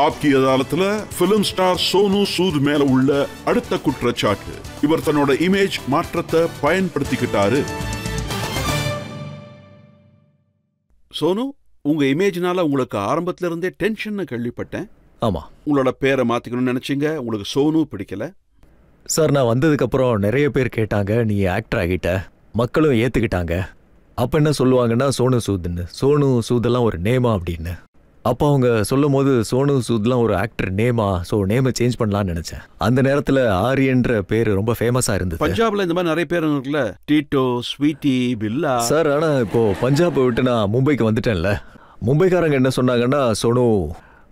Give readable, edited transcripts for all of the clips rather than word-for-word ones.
ஆப்கி அதாலத்துல film star Sonu Sood மேல உள்ள அடுத்த குற்றச்சாட்டு, இவர் தன்னோட இமேஜ் மாற்றத்தை பயன்படுத்திக்கிட்டாரு. சோனு, உங்க இமேஜ்னால உங்களுக்கு ஆரம்பத்துல இருந்தே டென்ஷன் கேள்விப்பட்டேன். ஆமா. உங்களோட பேரை மாத்திக்கணும்னு நினைச்சீங்க, உங்களுக்கு சோனு பிடிக்கல. சார், நான் வந்ததுக்கு அப்புறம் நிறைய பேர் கேட்டாங்க, நீ ஆக்டர் ஆகிட்ட, மக்களும் ஏத்துக்கிட்டாங்க. அப்ப என்ன சொல்லுவாங்கன்னா சோனு சூத்னு, சோனு சூதெல்லாம் ஒரு நேமா அப்படின்னு. அப்போ அவங்க சொல்லும் போது சோனு சூத்லாம் ஒரு ஆக்டர் நேமா, ஸோ நேமை சேஞ்ச் பண்ணலான்னு நினைச்சேன். அந்த நேரத்தில் ஆரியன்ற பேர் ரொம்ப ஃபேமஸாக இருந்தது. பஞ்சாப்ல இந்த மாதிரி நிறைய பேர் இருக்குல்ல, டீட்டோ, ஸ்வீட்டி, பில்லா. சார், ஆனால் இப்போ பஞ்சாபை விட்டு நான் மும்பைக்கு வந்துட்டேன்ல, மும்பைக்காரங்க என்ன சொன்னாங்கன்னா, சோனு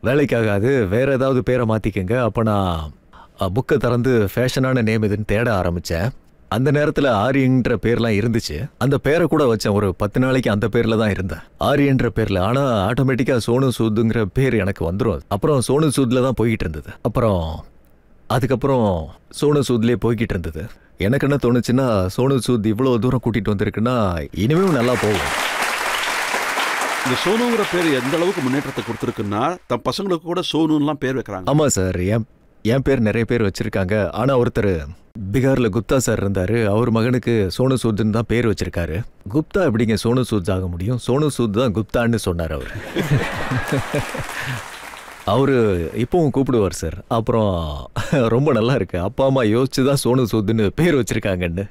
வேலைக்காகாது, வேற ஏதாவது பேரை மாற்றிக்கங்க. அப்போ நான் புக்கை திறந்து ஃபேஷனான நேம் இதுன்னு தேட ஆரம்பித்தேன். அந்த நேரத்தில் ஆரியன்ற பேர்லாம் இருந்துச்சு. அந்த பேரை கூட வச்சேன். ஒரு 10 நாளைக்கு அந்த பேரில் தான் இருந்தேன், ஆரியன்ற பேரில். ஆனால் ஆட்டோமேட்டிக்காக சோனு சூதுங்கிற பேர் எனக்கு வந்துடும். அப்புறம் சோனு சூதில் தான் போய்கிட்டு இருந்தது. அதுக்கப்புறம் சோனு சூத்லேயே போய்கிட்டு இருந்தது. எனக்கு என்ன தோணுச்சுன்னா, சோனு சூத் இவ்வளோ தூரம் கூட்டிகிட்டு வந்திருக்குன்னா இனிமேலும் நல்லா போகும். இந்த சோனுங்கிற பேர் எந்த அளவுக்கு முன்னேற்றத்தை கொடுத்துருக்குன்னா, தன் பசங்களுக்கு கூட சோனுலாம் பேர் வைக்கிறாங்க. ஆமாம் சார், என் பேர் நிறைய பேர் வச்சிருக்காங்க. ஆனால் ஒருத்தர் பீகார்ல குப்தா சார் இருந்தாரு, அவர் மகனுக்கு சோனு சூத்னு தான் பேர் வச்சிருக்காரு. குப்தா எப்படிங்க சோனு சூத் ஆக முடியும்? சோனு சூத் தான் குப்தான்னு சொன்னார் அவர். அவரு இப்பவும் கூப்பிடுவார் சார். அப்புறம் ரொம்ப நல்லா இருக்கு, அப்பா அம்மா யோசிச்சு தான் சோனு சூத்னு பேர் வச்சிருக்காங்கன்னு.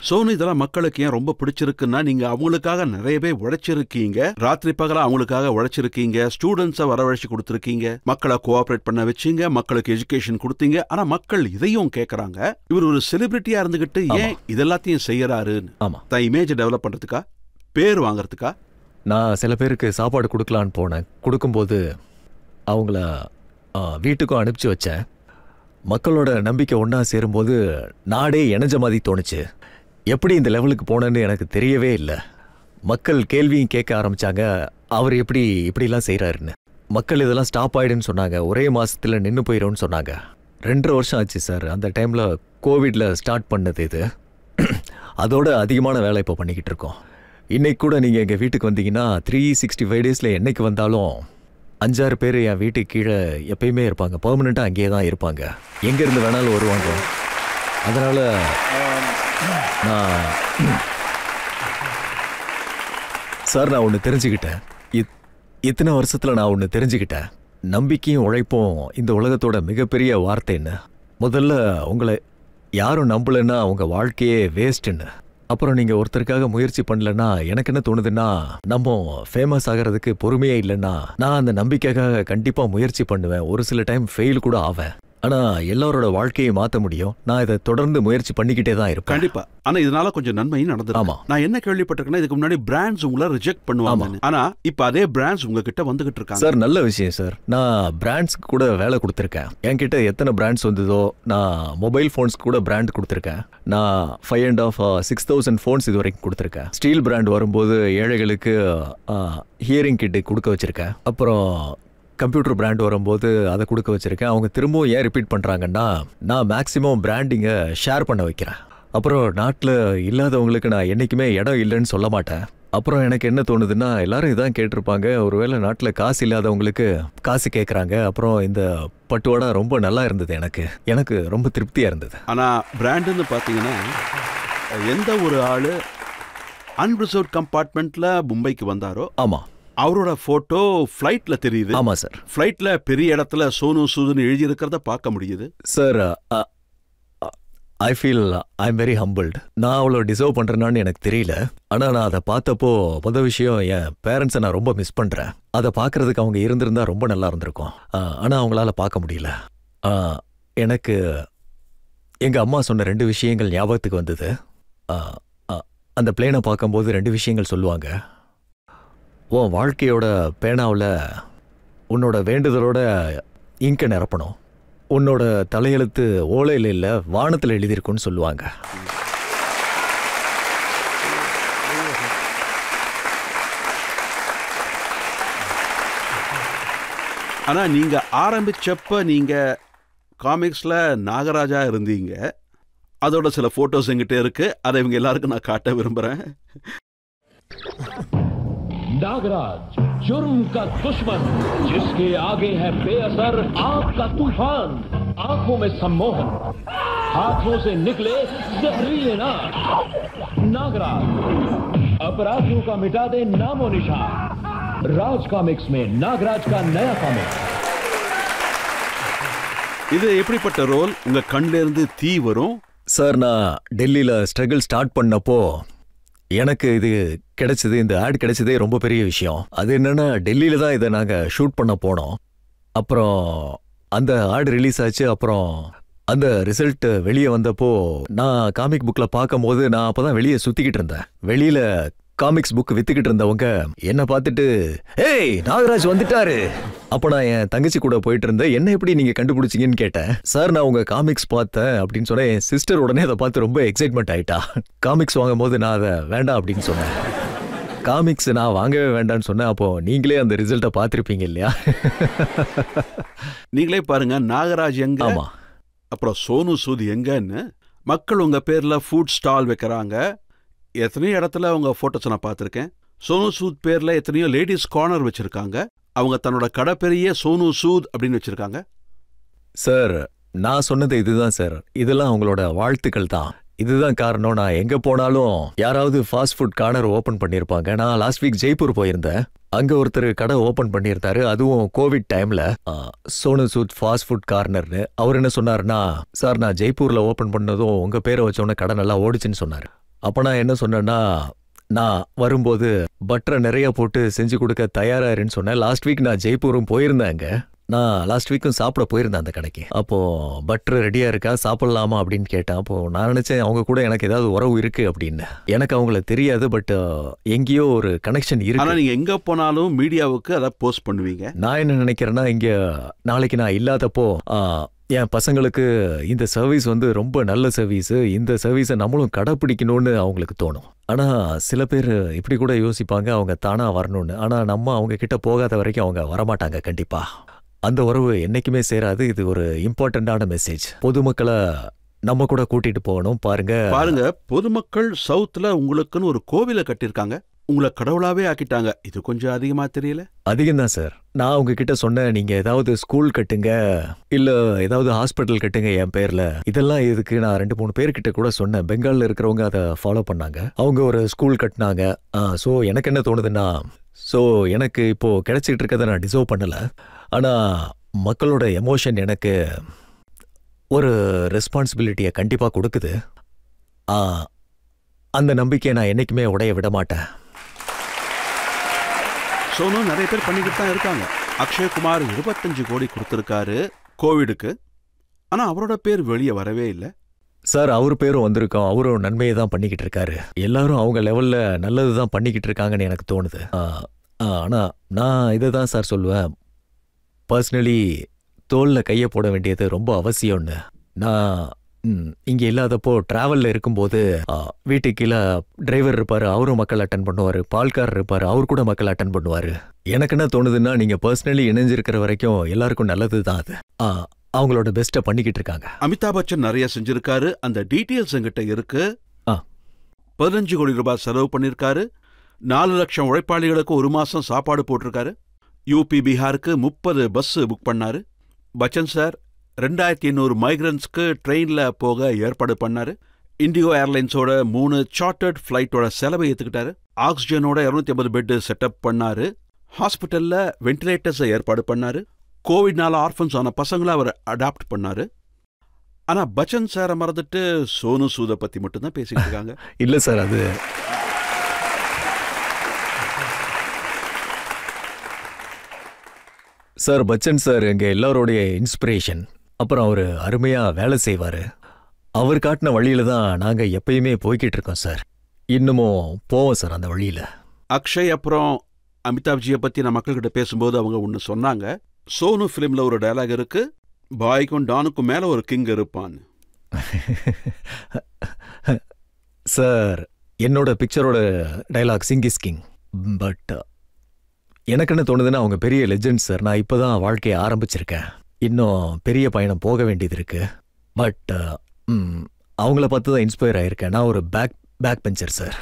சோனு, இதெல்லாம் மக்களுக்கு ஏன் ரொம்ப பிடிச்சிருக்குன்னா, நீங்க அவங்களுக்காக நிறைய பேர் உழைச்சிருக்கீங்க, ராத்திரி பகலா அவங்களுக்காக உழைச்சிருக்கீங்க, ஸ்டூடெண்ட்ஸை வரவழைச்சு கொடுத்துருக்கீங்க, மக்களை கோஆபரேட் பண்ண வச்சீங்க, மக்களுக்கு எஜுகேஷன் கொடுத்தீங்க. ஆனா மக்கள் இதையும் கேட்கறாங்க, இவர் ஒரு செலிபிரிட்டியா இருந்துகிட்டு ஏன் இதெல்லாத்தையும் செய்யறாருன்னு. ஆமா, தான் இமேஜ் டெவலப் பண்றதுக்கா, பேர் வாங்கறதுக்கா? நான் சில பேருக்கு சாப்பாடு கொடுக்கலான்னு போனேன். கொடுக்கும்போது அவங்கள வீட்டுக்கும் அனுப்பிச்சு வச்சேன். மக்களோட நம்பிக்கை ஒன்றா சேரும்போது நாடே இணைஞ்ச மாதிரி தோணுச்சு. எப்படி இந்த லெவலுக்கு போனேன்னு எனக்கு தெரியவே இல்லை. மக்கள் கேள்வியும் கேட்க ஆரம்பித்தாங்க, அவர் இப்படிலாம் செய்கிறாருன்னு. மக்கள் இதெல்லாம் ஸ்டாப் ஆகிடுன்னு சொன்னாங்க, ஒரே மாதத்தில் நின்று போயிடும்னு சொன்னாங்க. 2.5 வருஷம் ஆச்சு சார். அந்த டைமில் கோவிடில் ஸ்டார்ட் பண்ணது இது. அதோட அதிகமான வேலை இப்போ பண்ணிக்கிட்டு இருக்கோம். இன்னைக்கு கூட நீங்கள் எங்கள் வீட்டுக்கு வந்தீங்கன்னா 365 டேஸில் என்னைக்கு வந்தாலும் 5-6 பேர் என் வீட்டுக்கு கீழே எப்பயுமே இருப்பாங்க. பெர்மனெண்ட்டாக அங்கேயே தான் இருப்பாங்க, எங்கேருந்து வேணாலும் வருவாங்க. அதனால் நான் ஒன்று தெரிஞ்சுக்கிட்டேன். இத்தனை வருஷத்தில் நான் ஒன்று தெரிஞ்சுக்கிட்டேன். நம்பிக்கையும் உழைப்பும் இந்த உலகத்தோட மிகப்பெரிய வார்த்தைன்னு. முதல்ல உங்களை யாரும் நம்பலைன்னா உங்கள் வாழ்க்கையே வேஸ்ட்டுன்னு. அப்புறம் நீங்கள் ஒருத்தருக்காக முயற்சி பண்ணலன்னா, எனக்கு என்ன தோணுதுன்னா, நம்ம ஃபேமஸ் ஆகிறதுக்கு பொறுமையே இல்லைன்னா, நான் அந்த நம்பிக்கைக்காக கண்டிப்பாக முயற்சி பண்ணுவேன். ஒரு சில டைம் ஃபெயில் கூட ஆவேன். ஆனால் எல்லாரோட வாழ்க்கையை மாற்ற முடியும். நான் இதை தொடர்ந்து முயற்சி பண்ணிக்கிட்டே தான் இருப்பேன். கண்டிப்பா. ஆனா இதனால கொஞ்சம் நன்மையும் நடந்துருக்கு. ஆமா. நான் என்ன கேள்விப்பட்டிருக்கேன்னா, இதுக்கு முன்னாடி பிராண்ட்ஸ் உங்களை ரிஜெக்ட் பண்ணுவாங்க. ஆனா இப்ப அதே பிராண்ட்ஸ் உங்ககிட்ட வந்துகிட்டு இருக்காங்க. சார், நல்ல விஷயம் சார். நான் பிராண்ட்ஸ்க்கு கூட வேலை கொடுத்துருக்கேன். என்கிட்ட எத்தனை பிராண்ட்ஸ் வந்ததோ, நான் மொபைல் ஃபோன்ஸ்க்கு கூட பிராண்ட் கொடுத்துருக்கேன். நான் 5,500-6,000 ஃபோன்ஸ் இது வரைக்கும் கொடுத்துருக்கேன். ஸ்டீல் பிராண்ட் வரும்போது ஏழைகளுக்கு ஹியரிங் கிட்டு கொடுக்க வச்சிருக்கேன். அப்புறம் கம்ப்யூட்டர் பிராண்ட் வரும்போது அதை கொடுக்க வச்சிருக்கேன். அவங்க திரும்பவும் ஏன் ரிப்பீட் பண்ணுறாங்கன்னா, நான் மேக்ஸிமம் பிராண்டிங்கை ஷேர் பண்ண வைக்கிறேன். அப்புறம் நாட்டில் இல்லாதவங்களுக்கு நான் என்றைக்குமே இடம் இல்லைன்னு சொல்ல மாட்டேன். அப்புறம் எனக்கு என்ன தோணுதுன்னா, எல்லாரும் இதான் கேட்டிருப்பாங்க, ஒருவேளை நாட்டில் காசு இல்லாதவங்களுக்கு காசு கேட்குறாங்க. அப்புறம் இந்த பட்டுவாடா ரொம்ப நல்லா இருந்தது, எனக்கு ரொம்ப திருப்தியாக இருந்தது. ஆனால் பிராண்டுன்னு பார்த்தீங்கன்னா, எந்த ஒரு ஆள் அன்ரிசர்வ் கம்பார்ட்மெண்ட்டில் மும்பைக்கு வந்தாரோ, ஆமாம், அவரோட போட்டோ ஃப்ளைட்ல தெரியுது. ஆமா சார். ஃப்ளைட்ல பெரிய இடத்துல சோனு சூதுன்னு எழுதி இருக்கிறத பார்க்க முடியுது. Sir, I feel I am very humbled. நான் அவ்வளோ டிசர்வ் பண்ணுறேன்னு எனக்கு தெரியல. ஆனால் நான் அதை பார்த்தப்போ முதல் விஷயம், என் பேரண்ட்ஸை நான் ரொம்ப மிஸ் பண்ணுறேன். அதை பார்க்கறதுக்கு அவங்க இருந்திருந்தா ரொம்ப நல்லா இருந்திருக்கும். ஆனால் அவங்களால பார்க்க முடியல. எனக்கு எங்கள் அம்மா சொன்ன 2 விஷயங்கள் ஞாபகத்துக்கு வந்தது. அந்த பிளேனை பார்க்கும்போது 2 விஷயங்கள் சொல்லுவாங்க. உன் வாழ்க்கையோட பேனாவில் உன்னோட வேண்டுதலோட இங்கை நிரப்பணும். உன்னோட தலையெழுத்து ஓலையில் இல்லை, வானத்தில் எழுதியிருக்குன்னு சொல்லுவாங்க. ஆனால் நீங்கள் ஆரம்பிச்சப்ப நீங்கள் காமிக்ஸில் நாகராஜா இருந்தீங்க. அதோட சில ஃபோட்டோஸ் எங்கிட்ட இருக்கு. அதை இவங்க எல்லாருக்கும் நான் காட்ட விரும்புகிறேன். नागराज जुर्म का दुश्मन, जिसके आगे है बेअसर आग का तूफान, आंखों में सम्मोहन, हाथों से निकले जहरीले नागराज अपराधियों का मिटा दे नामो निशान। राज कॉमिक्स में नागराज का नया कॉमिक। இது எப்படிப்பட்ட ரோல்? உங்க கண்ல இருந்து தீ வரும். சார், நான் டெல்லியில ஸ்ட்ரகிள் ஸ்டார்ட் பண்ணப்போ எனக்கு இது கிடைச்சது, இந்த ஆட் கிடைச்சதே ரொம்ப பெரிய விஷயம். அது என்னன்னா, டெல்லியில தான் இதை நாங்கள் ஷூட் பண்ண போனோம். அப்புறம் அந்த ஆட் ரிலீஸ் ஆச்சு. அப்புறம் அந்த ரிசல்ட் வெளியே வந்தப்போ நான் காமிக் புக்ல பார்க்கும் போது, நான் அப்பதான் வெளியே சுத்திக்கிட்டு இருந்தேன். வெளியில காமிக்ஸ் புக் வித்துக்கிட்டு இருந்தவங்க என்ன பார்த்துட்டு, ஏய் நாகராஜ் வந்துட்டாரு. அப்போ நான் என் தங்கச்சி கூட போயிட்டு இருந்தேன். என்ன எப்படி நீங்க கண்டுபிடிச்சிங்கன்னு கேட்டேன். சார், நான் உங்க காமிக்ஸ் பார்த்தேன் அப்படின்னு சொன்னேன். என் சிஸ்டர் உடனே அதை பார்த்து ரொம்ப எக்ஸைட்மெண்ட் ஆயிட்டா. காமிக்ஸ் வாங்கும் போது நான் அதை வேண்டாம் அப்படின்னு சொன்னேன். காமிக்ஸ் நான் வாங்கவே வேண்டாம்னு சொன்னேன். அப்போ நீங்களே அந்த ரிசல்ட்டை பார்த்துருப்பீங்க இல்லையா? நீங்களே பாருங்க, நாகராஜ் எங்க, ஆமா, அப்புறம் சோனு சூத் எங்கன்னு. மக்கள் உங்க பேர்ல ஃபுட் ஸ்டால் வைக்கிறாங்க. எத்தனையோ இடத்துல அவங்க போட்டோஸ் நான் பார்த்துருக்கேன். சோனு சூத் பேர்ல எத்தனையோ லேடிஸ் கார்னர் வச்சிருக்காங்க. அவங்க தன்னோட கடை பெரிய சோனு சூத் அப்படின்னு வச்சிருக்காங்க. சார், நான் சொன்னது இதுதான் சார். இதெல்லாம் அவங்களோட வாழ்த்துக்கள் தான். இதுதான் காரணம். நான் எங்க போனாலும் யாராவது ஃபாஸ்ட் ஃபுட் கார்னர் ஓபன் பண்ணிருப்பாங்க. நான் லாஸ்ட் வீக் ஜெய்ப்பூர் போயிருந்தேன். அங்க ஒருத்தர் கடை ஓபன் பண்ணியிருந்தாரு, அதுவும் கோவிட் டைம்ல. சோனு சூத் ஃபாஸ்ட் ஃபுட் கார்னர்னு. அவர் என்ன சொன்னாருன்னா, சார் நான் ஜெய்ப்பூர்ல ஓபன் பண்ணதும் உங்க பேரை வச்சோன்னே கடை நல்லா ஓடிச்சுன்னு சொன்னாரு. அப்ப நான் என்ன சொன்னேன்னா, நான் வரும்போது பட்டரை நிறைய போட்டு செஞ்சு கொடுக்க தயாராருன்னு சொன்னேன். லாஸ்ட் வீக் நான் ஜெய்ப்பூரும் போயிருந்தேங்க. நான் லாஸ்ட் வீக்கும் சாப்பிட போயிருந்தேன் அந்த கடைக்கு. அப்போ பட்டர் ரெடியா இருக்கா, சாப்பிடலாமா அப்படின்னு கேட்டேன். அப்போ நான் நினைச்சேன் அவங்க கூட எனக்கு ஏதாவது உறவு இருக்கு அப்படின்னு. எனக்கு அவங்கள தெரியாது, பட் எங்கேயோ ஒரு கனெக்ஷன் இருக்கு. ஆனா நீங்க எங்க போனாலும் மீடியாவுக்கு அதை போஸ்ட் பண்ணுவீங்க. நான் என்ன நினைக்கிறேன்னா, இங்க நாளைக்கு நான் இல்லாதப்போ என் பசங்களுக்கு இந்த சர்வீஸ் வந்து ரொம்ப நல்ல சர்வீஸ், இந்த சர்வீஸை நம்மளும் கடைப்பிடிக்கணும்னு அவங்களுக்கு தோணும். ஆனா சில பேர் இப்படி கூட யோசிப்பாங்க, அவங்க தானா வரணும்னு. ஆனா நம்ம அவங்க கிட்ட போகாத வரைக்கும் அவங்க வரமாட்டாங்க கண்டிப்பா. அந்த உறவு என்னைக்குமே சேராது. இது ஒரு இம்பார்ட்டன்டான மெசேஜ். பொதுமக்களை நம்ம கூட கூட்டிட்டு போகணும். பாருங்க, பொதுமக்கள் சவுத்ல உங்களுக்குன்னு ஒரு கோவிலை கட்டிருக்காங்க, உங்களை கடவுளாவே ஆக்கிட்டாங்க. இது கொஞ்சம் அதிகமா தெரியல? அதிகம்தான் சார். நான் உங்ககிட்ட சொன்னேன், நீங்க ஏதாவது ஸ்கூல் கட்டுங்க, இல்ல ஏதாவது ஹாஸ்பிட்டல் கட்டுங்க என் பேர்ல. இதெல்லாம் இதுக்கு நான் 2-3 பேர்கிட்ட கூட சொன்னேன். பெங்கால்ல இருக்கிறவங்க அதை ஃபாலோ பண்ணாங்க. அவங்க ஒரு ஸ்கூல் கட்டினாங்க. ஸோ எனக்கு என்ன தோணுதுன்னா, ஸோ எனக்கு இப்போ கிடைச்சிட்டு இருக்கதை நான் டிசர்வ் பண்ணல. ஆனா மக்களோட எமோஷன் எனக்கு ஒரு ரெஸ்பான்சிபிலிட்டியை கண்டிப்பா கொடுக்குது. அந்த நம்பிக்கையை நான் என்னைக்குமே உடைய விட மாட்டேன். சோனு நிறைய பேர் பண்ணிக்கிட்டு தான் இருக்காங்க. அக்ஷய்குமார் 25 கோடி கொடுத்திருக்காரு கோவிடுக்கு. ஆனா அவரோட பேர் வெளியே வரவே இல்லை. சார், அவர் பேரும் வந்திருக்கோம். அவரும் நன்மையை தான் பண்ணிக்கிட்டு இருக்காரு. எல்லாரும் அவங்க லெவல்ல நல்லது தான் பண்ணிக்கிட்டு இருக்காங்கன்னு எனக்கு தோணுது. ஆனா நான் இதை தான் சார் சொல்லுவேன், பர்சனலி தோல்ல கையை போட வேண்டியது ரொம்ப அவசியம்னு. நான் இங்க இல்லாதப்போ டிராவல்ல இருக்கும்போது வீட்டுக்கு கீழே டிரைவர் இருப்பாரு, அவரும் மக்கள் அட்டன் பண்ணுவாரு. பால்காரர் இருப்பாரு, அவர் கூட மக்கள் அட்டன் பண்ணுவாரு. எனக்கு என்ன தோணுதுன்னா, நீங்க பர்சனலி இணைஞ்சிருக்கிற வரைக்கும் எல்லாருக்கும் நல்லது தான். அது அவங்களோட பெஸ்ட்டை பண்ணிக்கிட்டு இருக்காங்க. அமிதாப் பச்சன் நிறைய செஞ்சிருக்காரு. அந்த டீட்டெயில்ஸ் என்கிட்ட இருக்கு. 15 கோடி ரூபாய் செலவு பண்ணிருக்காரு. 4 லட்சம் உழைப்பாளிகளுக்கு 1 மாசம் சாப்பாடு போட்டிருக்காரு. யூபி பீகாருக்கு 30 பஸ் புக் பண்ணாரு. பச்சன் சார் 2800 மைக்ரன்ஸ்க்கு ட்ரெயின்ல போக ஏற்பாடு பண்ணாரு. இண்டிகோ ஏர்லைன்ஸோட 3 சார்ட்டர்ட் ஃபிளைட்டோட செலவை ஏத்துக்கிட்டாரு. ஆக்சிஜனோட 250 பெட் செட்டப் பண்ணாரு. ஹாஸ்பிட்டல்ல வென்டிலேட்டர்ஸை ஏற்பாடு பண்ணாரு. கோவிட்னால ஆர்ஃபன்ஸ் ஆன பசங்களை அவர் அடாப்ட் பண்ணாரு. ஆனா பச்சன் சாரை மறந்துட்டு சோனு சூதை பத்தி மட்டும்தான் பேசிட்டு இருக்காங்க. இல்ல சார், அது சார் பச்சன் சார் எங்க எல்லாரோடைய இன்ஸ்பிரேஷன். அப்புறம் அவர் அருமையா வேலை செய்வாரு. அவர் காட்டின வழியில தான் நாங்க எப்பயுமே போய்கிட்டு இருக்கோம் சார். இன்னமும் போவோம் சார் அந்த வழியில. அக்ஷய் அப்புறம் அமிதாப்ஜியை பத்தி நான் மக்கள்கிட்ட பேசும்போது அவங்க ஒன்று சொன்னாங்க. சோனு ஃபிலிம்ல ஒரு டயலாக் இருக்கு, பாய்க்கும் டானுக்கும் மேல ஒரு கிங் இருப்பான். சார், என்னோட பிக்சரோட dialogue Singh is king. But எனக்கு என்ன தோணுதுன்னா, அவங்க பெரிய லெஜெண்ட் சார். நான் இப்போதான் வாழ்க்கையை ஆரம்பிச்சிருக்கேன். இன்னும் பெரிய பயணம் போக வேண்டியது இருக்கு. பட் அவங்கள பார்த்து தான் இன்ஸ்பயர் ஆயிருக்கேன். நான் ஒரு பேக் பெஞ்சர் சார்.